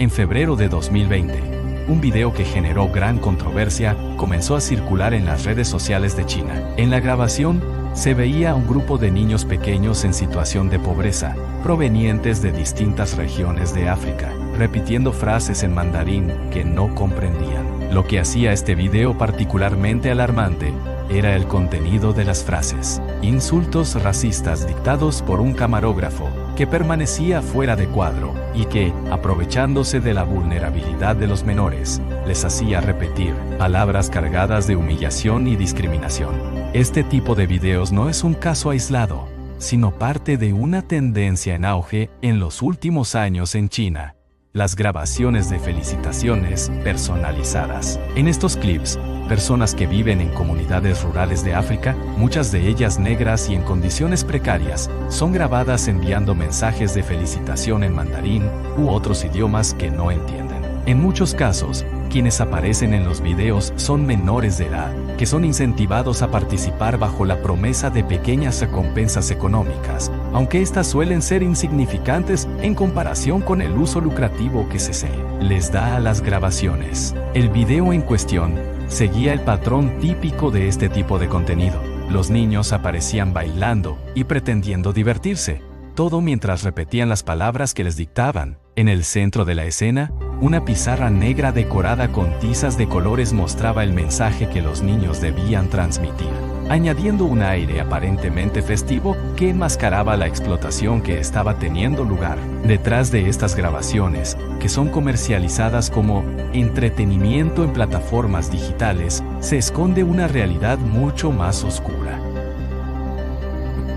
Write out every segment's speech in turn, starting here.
En febrero de 2020, un video que generó gran controversia comenzó a circular en las redes sociales de China. En la grabación, se veía a un grupo de niños pequeños en situación de pobreza, provenientes de distintas regiones de África, repitiendo frases en mandarín que no comprendían. Lo que hacía este video particularmente alarmante era el contenido de las frases. Insultos racistas dictados por un camarógrafo que permanecía fuera de cuadro y que, aprovechándose de la vulnerabilidad de los menores, les hacía repetir palabras cargadas de humillación y discriminación. Este tipo de videos no es un caso aislado, sino parte de una tendencia en auge en los últimos años en China: las grabaciones de felicitaciones personalizadas. En estos clips, personas que viven en comunidades rurales de África, muchas de ellas negras y en condiciones precarias, son grabadas enviando mensajes de felicitación en mandarín u otros idiomas que no entienden. En muchos casos, quienes aparecen en los videos son menores de edad, que son incentivados a participar bajo la promesa de pequeñas recompensas económicas, aunque estas suelen ser insignificantes en comparación con el uso lucrativo que se les da a las grabaciones. El video en cuestión seguía el patrón típico de este tipo de contenido. Los niños aparecían bailando y pretendiendo divertirse, todo mientras repetían las palabras que les dictaban. En el centro de la escena, una pizarra negra decorada con tizas de colores mostraba el mensaje que los niños debían transmitir, añadiendo un aire aparentemente festivo que enmascaraba la explotación que estaba teniendo lugar. Detrás de estas grabaciones, que son comercializadas como entretenimiento en plataformas digitales, se esconde una realidad mucho más oscura.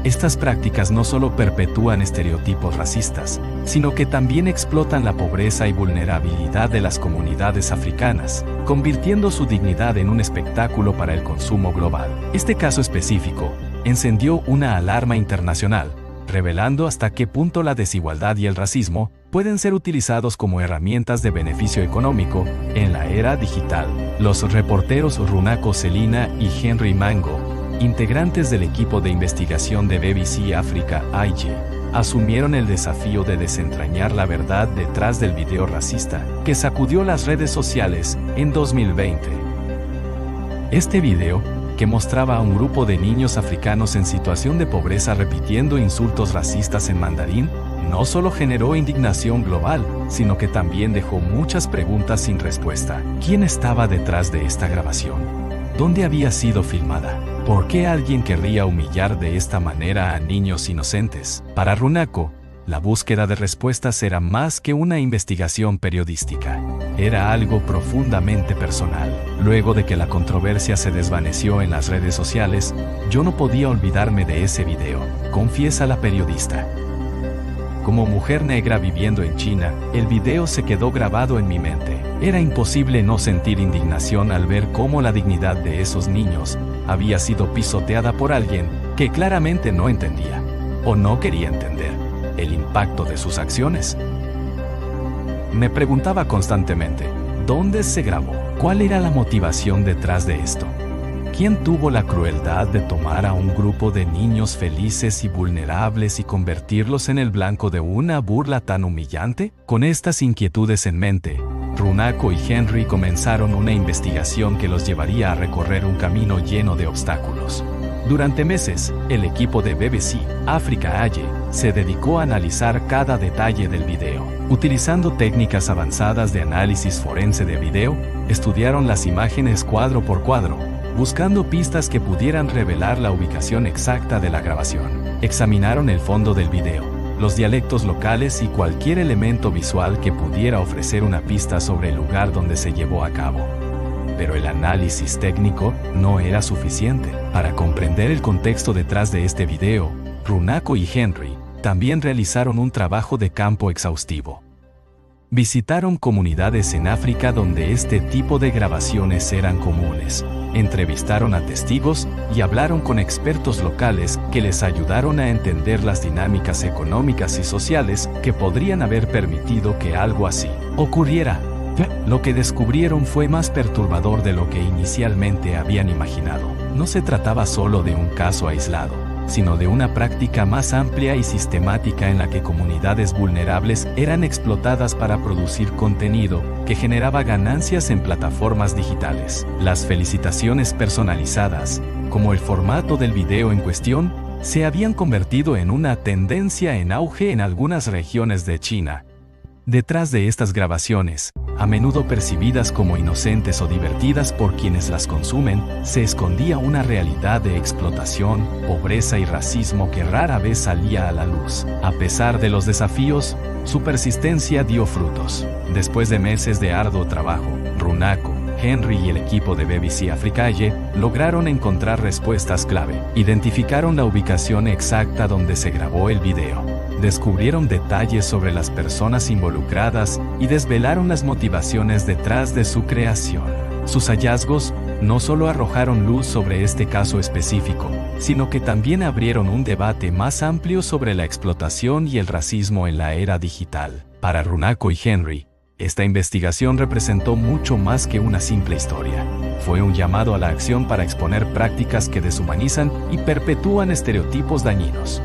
Estas prácticas no solo perpetúan estereotipos racistas, sino que también explotan la pobreza y vulnerabilidad de las comunidades africanas, convirtiendo su dignidad en un espectáculo para el consumo global. Este caso específico encendió una alarma internacional, revelando hasta qué punto la desigualdad y el racismo pueden ser utilizados como herramientas de beneficio económico en la era digital. Los reporteros Runako Selina y Henry Mango, integrantes del equipo de investigación de BBC Africa IG, asumieron el desafío de desentrañar la verdad detrás del video racista que sacudió las redes sociales en 2020. Este video, que mostraba a un grupo de niños africanos en situación de pobreza repitiendo insultos racistas en mandarín, no solo generó indignación global, sino que también dejó muchas preguntas sin respuesta. ¿Quién estaba detrás de esta grabación? ¿Dónde había sido filmada? ¿Por qué alguien querría humillar de esta manera a niños inocentes? Para Runako, la búsqueda de respuestas era más que una investigación periodística. Era algo profundamente personal. Luego de que la controversia se desvaneció en las redes sociales, yo no podía olvidarme de ese video, confiesa la periodista. Como mujer negra viviendo en China, el video se quedó grabado en mi mente. Era imposible no sentir indignación al ver cómo la dignidad de esos niños había sido pisoteada por alguien que claramente no entendía, o no quería entender, el impacto de sus acciones. Me preguntaba constantemente, ¿dónde se grabó? ¿Cuál era la motivación detrás de esto? ¿Quién tuvo la crueldad de tomar a un grupo de niños felices y vulnerables y convertirlos en el blanco de una burla tan humillante? Con estas inquietudes en mente, Runako y Henry comenzaron una investigación que los llevaría a recorrer un camino lleno de obstáculos. Durante meses, el equipo de BBC Africa IG se dedicó a analizar cada detalle del video. Utilizando técnicas avanzadas de análisis forense de video, estudiaron las imágenes cuadro por cuadro, buscando pistas que pudieran revelar la ubicación exacta de la grabación. Examinaron el fondo del video, los dialectos locales y cualquier elemento visual que pudiera ofrecer una pista sobre el lugar donde se llevó a cabo. Pero el análisis técnico no era suficiente. Para comprender el contexto detrás de este video, Runako y Henry también realizaron un trabajo de campo exhaustivo. Visitaron comunidades en África donde este tipo de grabaciones eran comunes. Entrevistaron a testigos y hablaron con expertos locales que les ayudaron a entender las dinámicas económicas y sociales que podrían haber permitido que algo así ocurriera. Lo que descubrieron fue más perturbador de lo que inicialmente habían imaginado. No se trataba solo de un caso aislado. sino de una práctica más amplia y sistemática en la que comunidades vulnerables eran explotadas para producir contenido que generaba ganancias en plataformas digitales. Las felicitaciones personalizadas, como el formato del video en cuestión, se habían convertido en una tendencia en auge en algunas regiones de China. Detrás de estas grabaciones, a menudo percibidas como inocentes o divertidas por quienes las consumen, se escondía una realidad de explotación, pobreza y racismo que rara vez salía a la luz. A pesar de los desafíos, su persistencia dio frutos. Después de meses de arduo trabajo, Runako, Henry y el equipo de BBC Africaye lograron encontrar respuestas clave. Identificaron la ubicación exacta donde se grabó el video. Descubrieron detalles sobre las personas involucradas y desvelaron las motivaciones detrás de su creación. Sus hallazgos no solo arrojaron luz sobre este caso específico, sino que también abrieron un debate más amplio sobre la explotación y el racismo en la era digital. Para Runako y Henry, esta investigación representó mucho más que una simple historia. Fue un llamado a la acción para exponer prácticas que deshumanizan y perpetúan estereotipos dañinos.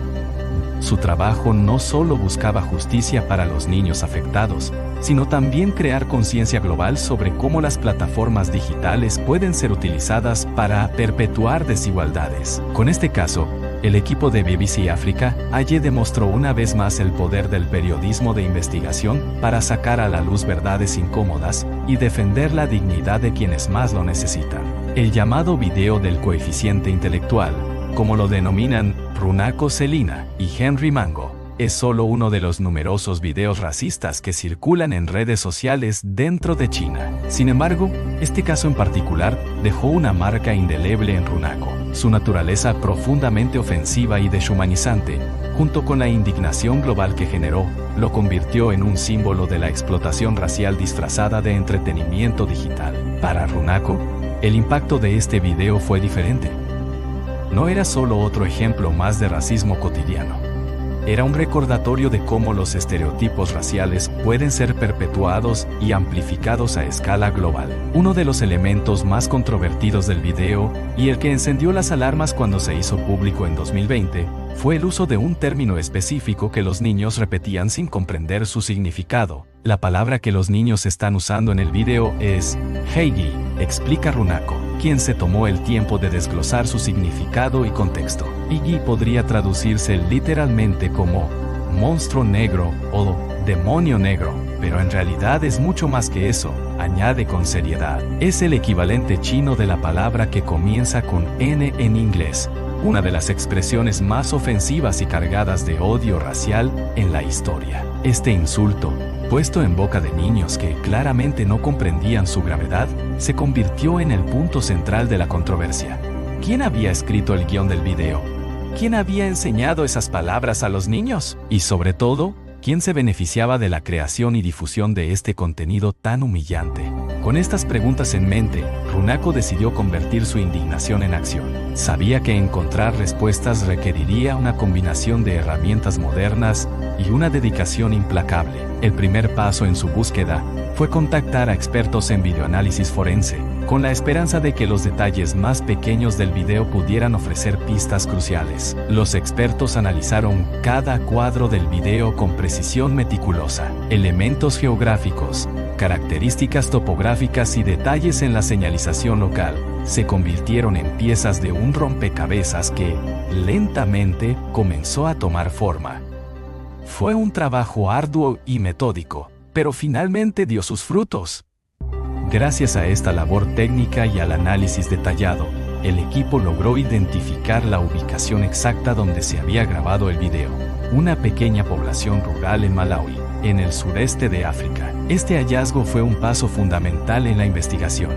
Su trabajo no solo buscaba justicia para los niños afectados, sino también crear conciencia global sobre cómo las plataformas digitales pueden ser utilizadas para perpetuar desigualdades. Con este caso, el equipo de BBC Africaye demostró una vez más el poder del periodismo de investigación para sacar a la luz verdades incómodas y defender la dignidad de quienes más lo necesitan. El llamado video del coeficiente intelectual, como lo denominan Runako Selina y Henry Mango, es solo uno de los numerosos videos racistas que circulan en redes sociales dentro de China. Sin embargo, este caso en particular dejó una marca indeleble en Runako. Su naturaleza profundamente ofensiva y deshumanizante, junto con la indignación global que generó, lo convirtió en un símbolo de la explotación racial disfrazada de entretenimiento digital. Para Runako, el impacto de este video fue diferente. No era solo otro ejemplo más de racismo cotidiano. Era un recordatorio de cómo los estereotipos raciales pueden ser perpetuados y amplificados a escala global. Uno de los elementos más controvertidos del video, y el que encendió las alarmas cuando se hizo público en 2020, fue el uso de un término específico que los niños repetían sin comprender su significado. La palabra que los niños están usando en el video es Heigi, explica Runako, quien se tomó el tiempo de desglosar su significado y contexto. Heigi podría traducirse literalmente como monstruo negro o demonio negro, pero en realidad es mucho más que eso, añade con seriedad. Es el equivalente chino de la palabra que comienza con N en inglés, una de las expresiones más ofensivas y cargadas de odio racial en la historia. Este insulto, puesto en boca de niños que claramente no comprendían su gravedad, se convirtió en el punto central de la controversia. ¿Quién había escrito el guión del video? ¿Quién había enseñado esas palabras a los niños? Y sobre todo, ¿quién se beneficiaba de la creación y difusión de este contenido tan humillante? Con estas preguntas en mente, Runako decidió convertir su indignación en acción. Sabía que encontrar respuestas requeriría una combinación de herramientas modernas y una dedicación implacable. El primer paso en su búsqueda fue contactar a expertos en videoanálisis forense, con la esperanza de que los detalles más pequeños del video pudieran ofrecer pistas cruciales. Los expertos analizaron cada cuadro del video con precisión meticulosa. Elementos geográficos, características topográficas y detalles en la señalización local se convirtieron en piezas de un rompecabezas que, lentamente, comenzó a tomar forma. Fue un trabajo arduo y metódico, pero finalmente dio sus frutos. Gracias a esta labor técnica y al análisis detallado, el equipo logró identificar la ubicación exacta donde se había grabado el video, una pequeña población rural en Malawi, en el sureste de África. Este hallazgo fue un paso fundamental en la investigación.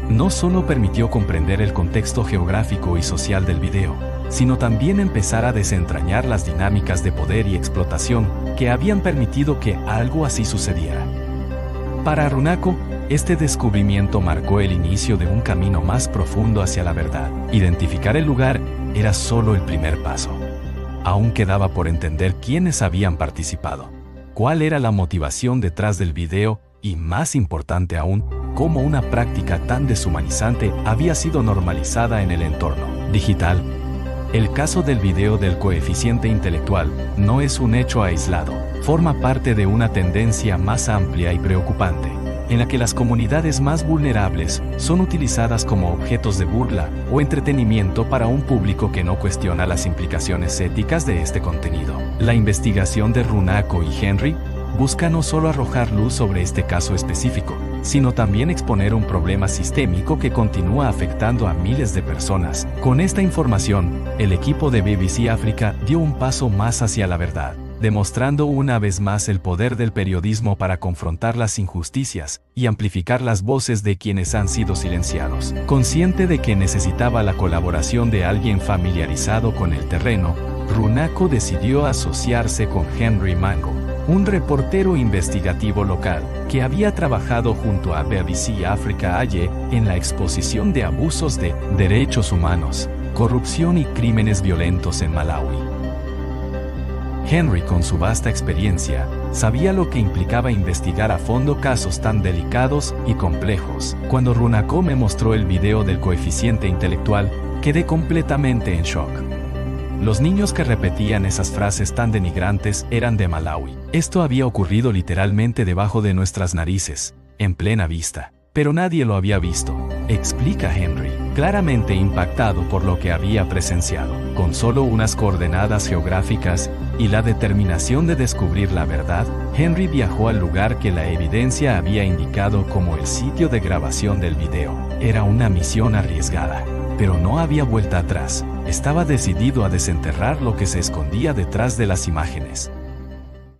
No solo permitió comprender el contexto geográfico y social del video, sino también empezar a desentrañar las dinámicas de poder y explotación que habían permitido que algo así sucediera. Para Runako, este descubrimiento marcó el inicio de un camino más profundo hacia la verdad. Identificar el lugar era solo el primer paso. Aún quedaba por entender quiénes habían participado, cuál era la motivación detrás del video y, más importante aún, cómo una práctica tan deshumanizante había sido normalizada en el entorno digital. El caso del video del coeficiente intelectual no es un hecho aislado, forma parte de una tendencia más amplia y preocupante, en la que las comunidades más vulnerables son utilizadas como objetos de burla o entretenimiento para un público que no cuestiona las implicaciones éticas de este contenido. La investigación de Runako y Henry busca no solo arrojar luz sobre este caso específico, sino también exponer un problema sistémico que continúa afectando a miles de personas. Con esta información, el equipo de BBC África dio un paso más hacia la verdad, demostrando una vez más el poder del periodismo para confrontar las injusticias y amplificar las voces de quienes han sido silenciados. Consciente de que necesitaba la colaboración de alguien familiarizado con el terreno, Runako decidió asociarse con Henry Mango, un reportero investigativo local que había trabajado junto a BBC África Aye en la exposición de abusos de derechos humanos, corrupción y crímenes violentos en Malawi. Henry, con su vasta experiencia, sabía lo que implicaba investigar a fondo casos tan delicados y complejos. Cuando Runako me mostró el video del coeficiente intelectual, quedé completamente en shock. Los niños que repetían esas frases tan denigrantes eran de Malawi. Esto había ocurrido literalmente debajo de nuestras narices, en plena vista. Pero nadie lo había visto, explica Henry, claramente impactado por lo que había presenciado. Con solo unas coordenadas geográficas y la determinación de descubrir la verdad, Henry viajó al lugar que la evidencia había indicado como el sitio de grabación del video. Era una misión arriesgada, pero no había vuelta atrás. Estaba decidido a desenterrar lo que se escondía detrás de las imágenes.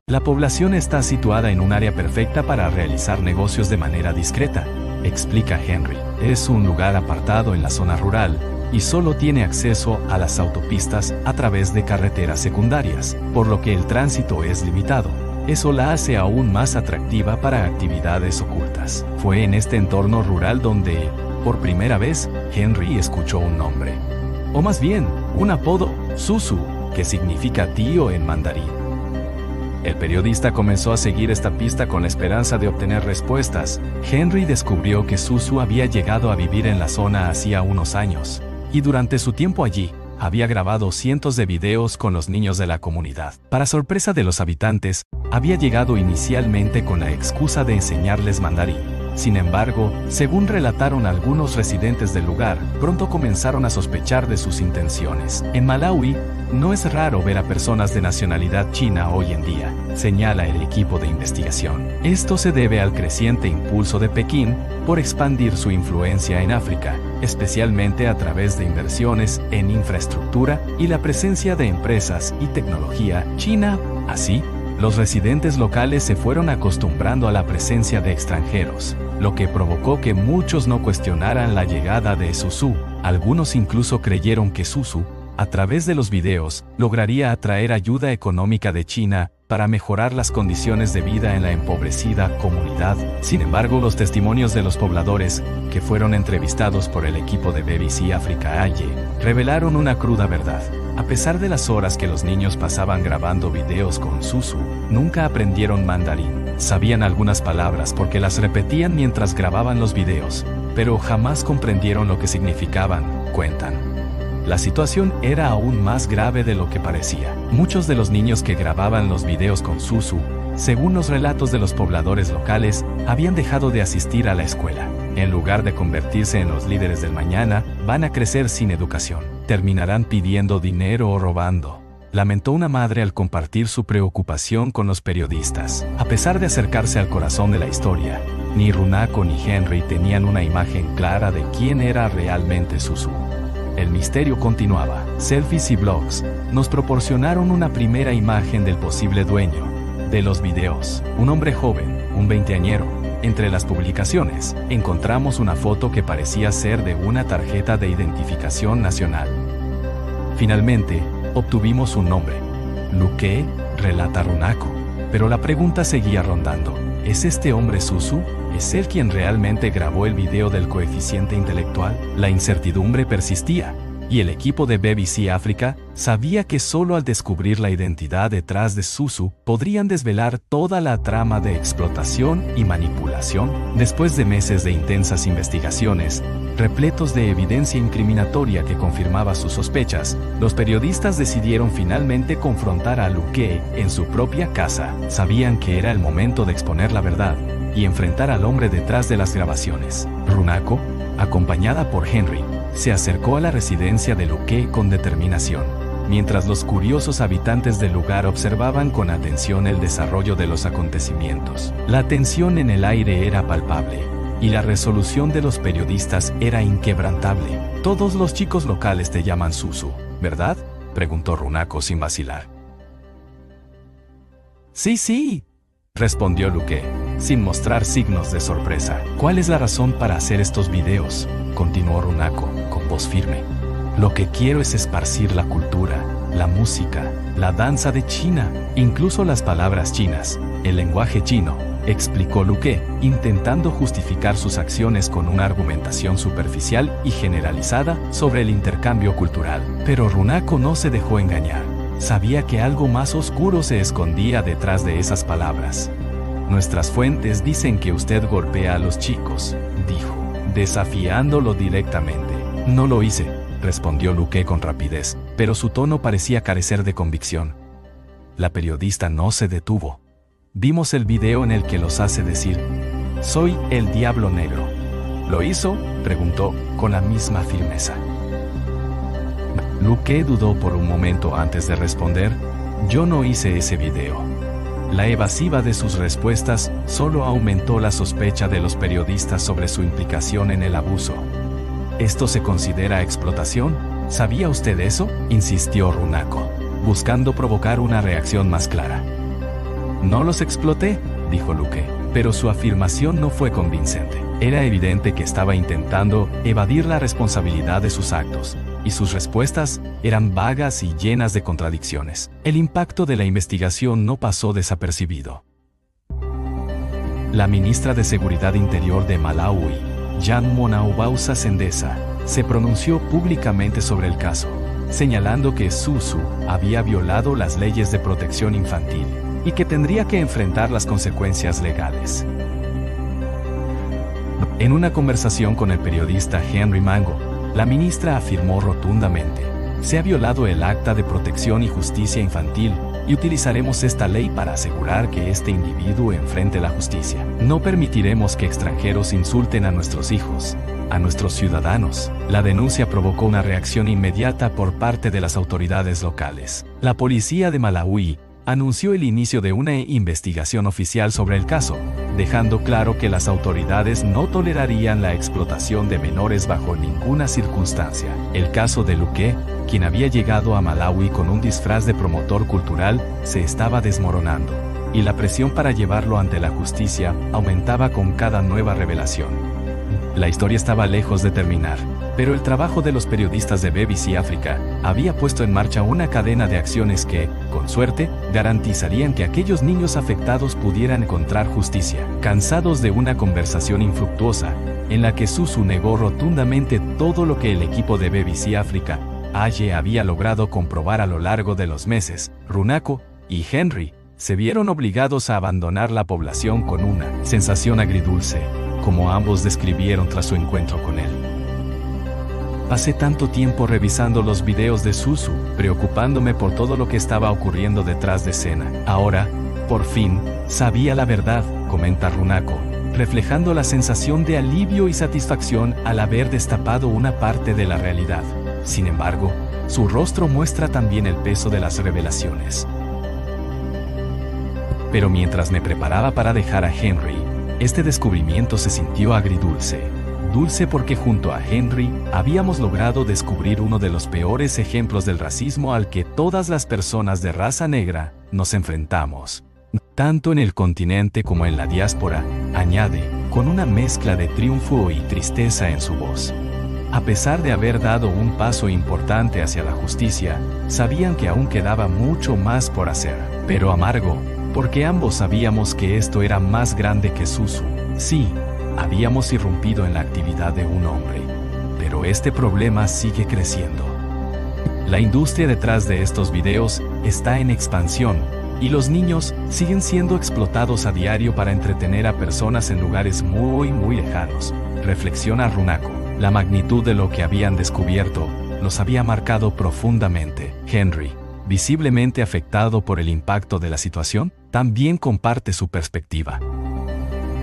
La población está situada en un área perfecta para realizar negocios de manera discreta, explica Henry. Es un lugar apartado en la zona rural y solo tiene acceso a las autopistas a través de carreteras secundarias, por lo que el tránsito es limitado. Eso la hace aún más atractiva para actividades ocultas. Fue en este entorno rural donde, por primera vez, Henry escuchó un nombre. O más bien, un apodo, Susu, que significa tío en mandarín. El periodista comenzó a seguir esta pista con la esperanza de obtener respuestas. Henry descubrió que Susu había llegado a vivir en la zona hacía unos años, y durante su tiempo allí, había grabado cientos de videos con los niños de la comunidad. Para sorpresa de los habitantes, había llegado inicialmente con la excusa de enseñarles mandarín. Sin embargo, según relataron algunos residentes del lugar, pronto comenzaron a sospechar de sus intenciones. En Malawi, no es raro ver a personas de nacionalidad china hoy en día, señala el equipo de investigación. Esto se debe al creciente impulso de Pekín por expandir su influencia en África, especialmente a través de inversiones en infraestructura y la presencia de empresas y tecnología china. Así, los residentes locales se fueron acostumbrando a la presencia de extranjeros, lo que provocó que muchos no cuestionaran la llegada de Susu. Algunos incluso creyeron que Susu, a través de los videos, lograría atraer ayuda económica de China para mejorar las condiciones de vida en la empobrecida comunidad. Sin embargo, los testimonios de los pobladores, que fueron entrevistados por el equipo de BBC África Aye, revelaron una cruda verdad. A pesar de las horas que los niños pasaban grabando videos con Susu, nunca aprendieron mandarín. Sabían algunas palabras porque las repetían mientras grababan los videos, pero jamás comprendieron lo que significaban, cuentan. La situación era aún más grave de lo que parecía. Muchos de los niños que grababan los videos con Susu, según los relatos de los pobladores locales, habían dejado de asistir a la escuela. En lugar de convertirse en los líderes del mañana, van a crecer sin educación. Terminarán pidiendo dinero o robando, lamentó una madre al compartir su preocupación con los periodistas. A pesar de acercarse al corazón de la historia, ni Runako ni Henry tenían una imagen clara de quién era realmente Susu. El misterio continuaba. Selfies y blogs nos proporcionaron una primera imagen del posible dueño de los videos, un hombre joven, un veinteañero. Entre las publicaciones, encontramos una foto que parecía ser de una tarjeta de identificación nacional. Finalmente, obtuvimos un nombre. Luque, relata Runako. Pero la pregunta seguía rondando. ¿Es este hombre Susu? ¿Es él quien realmente grabó el video del coeficiente intelectual? La incertidumbre persistía, Y el equipo de BBC África sabía que solo al descubrir la identidad detrás de Susu podrían desvelar toda la trama de explotación y manipulación. Después de meses de intensas investigaciones, repletos de evidencia incriminatoria que confirmaba sus sospechas, los periodistas decidieron finalmente confrontar a Luque en su propia casa. Sabían que era el momento de exponer la verdad y enfrentar al hombre detrás de las grabaciones. Runako, acompañada por Henry, se acercó a la residencia de Luque con determinación, mientras los curiosos habitantes del lugar observaban con atención el desarrollo de los acontecimientos. La tensión en el aire era palpable, y la resolución de los periodistas era inquebrantable. «Todos los chicos locales te llaman Susu, ¿verdad?», preguntó Runako sin vacilar. «Sí», respondió Luque, sin mostrar signos de sorpresa. «¿Cuál es la razón para hacer estos videos?», continuó Runako, con voz firme. «Lo que quiero es esparcir la cultura, la música, la danza de China, incluso las palabras chinas, el lenguaje chino», explicó Luque, intentando justificar sus acciones con una argumentación superficial y generalizada sobre el intercambio cultural. Pero Runako no se dejó engañar. Sabía que algo más oscuro se escondía detrás de esas palabras. «Nuestras fuentes dicen que usted golpea a los chicos», dijo, desafiándolo directamente. «No lo hice», respondió Luque con rapidez, pero su tono parecía carecer de convicción. La periodista no se detuvo. «Vimos el video en el que los hace decir, soy el Diablo Negro». «¿Lo hizo?», preguntó, con la misma firmeza. Luque dudó por un momento antes de responder. «Yo no hice ese video». La evasiva de sus respuestas solo aumentó la sospecha de los periodistas sobre su implicación en el abuso. «¿Esto se considera explotación? ¿Sabía usted eso?», insistió Runako, buscando provocar una reacción más clara. «No los exploté», dijo Luque, pero su afirmación no fue convincente. Era evidente que estaba intentando evadir la responsabilidad de sus actos, y sus respuestas eran vagas y llenas de contradicciones. El impacto de la investigación no pasó desapercibido. La ministra de Seguridad Interior de Malawi, Jan Monawausa Sendesa, se pronunció públicamente sobre el caso, señalando que Susu había violado las leyes de protección infantil y que tendría que enfrentar las consecuencias legales. En una conversación con el periodista Henry Mango, la ministra afirmó rotundamente: «Se ha violado el Acta de Protección y Justicia Infantil y utilizaremos esta ley para asegurar que este individuo enfrente la justicia. No permitiremos que extranjeros insulten a nuestros hijos, a nuestros ciudadanos». La denuncia provocó una reacción inmediata por parte de las autoridades locales. La policía de Malawi anunció el inicio de una investigación oficial sobre el caso, dejando claro que las autoridades no tolerarían la explotación de menores bajo ninguna circunstancia. El caso de Luque, quien había llegado a Malawi con un disfraz de promotor cultural, se estaba desmoronando, y la presión para llevarlo ante la justicia aumentaba con cada nueva revelación. La historia estaba lejos de terminar, pero el trabajo de los periodistas de BBC África había puesto en marcha una cadena de acciones que, con suerte, garantizarían que aquellos niños afectados pudieran encontrar justicia. Cansados de una conversación infructuosa, en la que Susu negó rotundamente todo lo que el equipo de BBC África había logrado comprobar a lo largo de los meses, Runako y Henry se vieron obligados a abandonar la población con una sensación agridulce, como ambos describieron tras su encuentro con él. «Pasé tanto tiempo revisando los videos de Susu, preocupándome por todo lo que estaba ocurriendo detrás de escena. Ahora, por fin, sabía la verdad», comenta Runako, reflejando la sensación de alivio y satisfacción al haber destapado una parte de la realidad. Sin embargo, su rostro muestra también el peso de las revelaciones. «Pero mientras me preparaba para dejar a Henry, este descubrimiento se sintió agridulce. Dulce porque junto a Henry habíamos logrado descubrir uno de los peores ejemplos del racismo al que todas las personas de raza negra nos enfrentamos, tanto en el continente como en la diáspora», añade, con una mezcla de triunfo y tristeza en su voz. A pesar de haber dado un paso importante hacia la justicia, sabían que aún quedaba mucho más por hacer, pero amargo, porque ambos sabíamos que esto era más grande que Susu. Sí, habíamos irrumpido en la actividad de un hombre, pero este problema sigue creciendo. La industria detrás de estos videos está en expansión, y los niños siguen siendo explotados a diario para entretener a personas en lugares muy lejanos. Reflexiona Runako. La magnitud de lo que habían descubierto los había marcado profundamente. Henry, visiblemente afectado por el impacto de la situación, también comparte su perspectiva.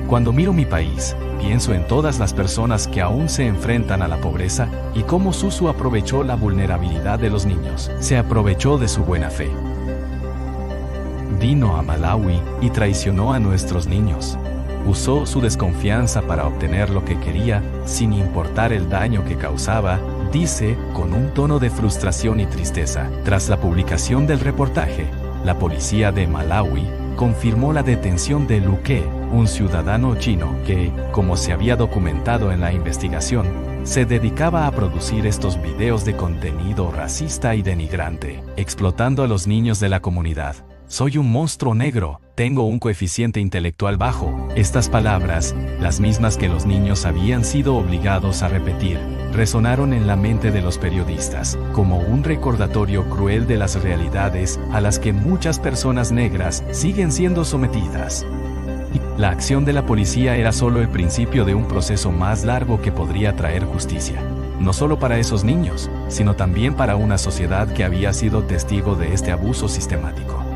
Cuando miro mi país, pienso en todas las personas que aún se enfrentan a la pobreza y cómo Susu aprovechó la vulnerabilidad de los niños. Se aprovechó de su buena fe. Vino a Malawi y traicionó a nuestros niños. Usó su desconfianza para obtener lo que quería, sin importar el daño que causaba, dice, con un tono de frustración y tristeza. Tras la publicación del reportaje, la policía de Malawi confirmó la detención de Luque, un ciudadano chino que, como se había documentado en la investigación, se dedicaba a producir estos videos de contenido racista y denigrante, explotando a los niños de la comunidad. Soy un monstruo negro, tengo un coeficiente intelectual bajo. Estas palabras, las mismas que los niños habían sido obligados a repetir, resonaron en la mente de los periodistas, como un recordatorio cruel de las realidades a las que muchas personas negras siguen siendo sometidas. La acción de la policía era solo el principio de un proceso más largo que podría traer justicia. No solo para esos niños, sino también para una sociedad que había sido testigo de este abuso sistemático.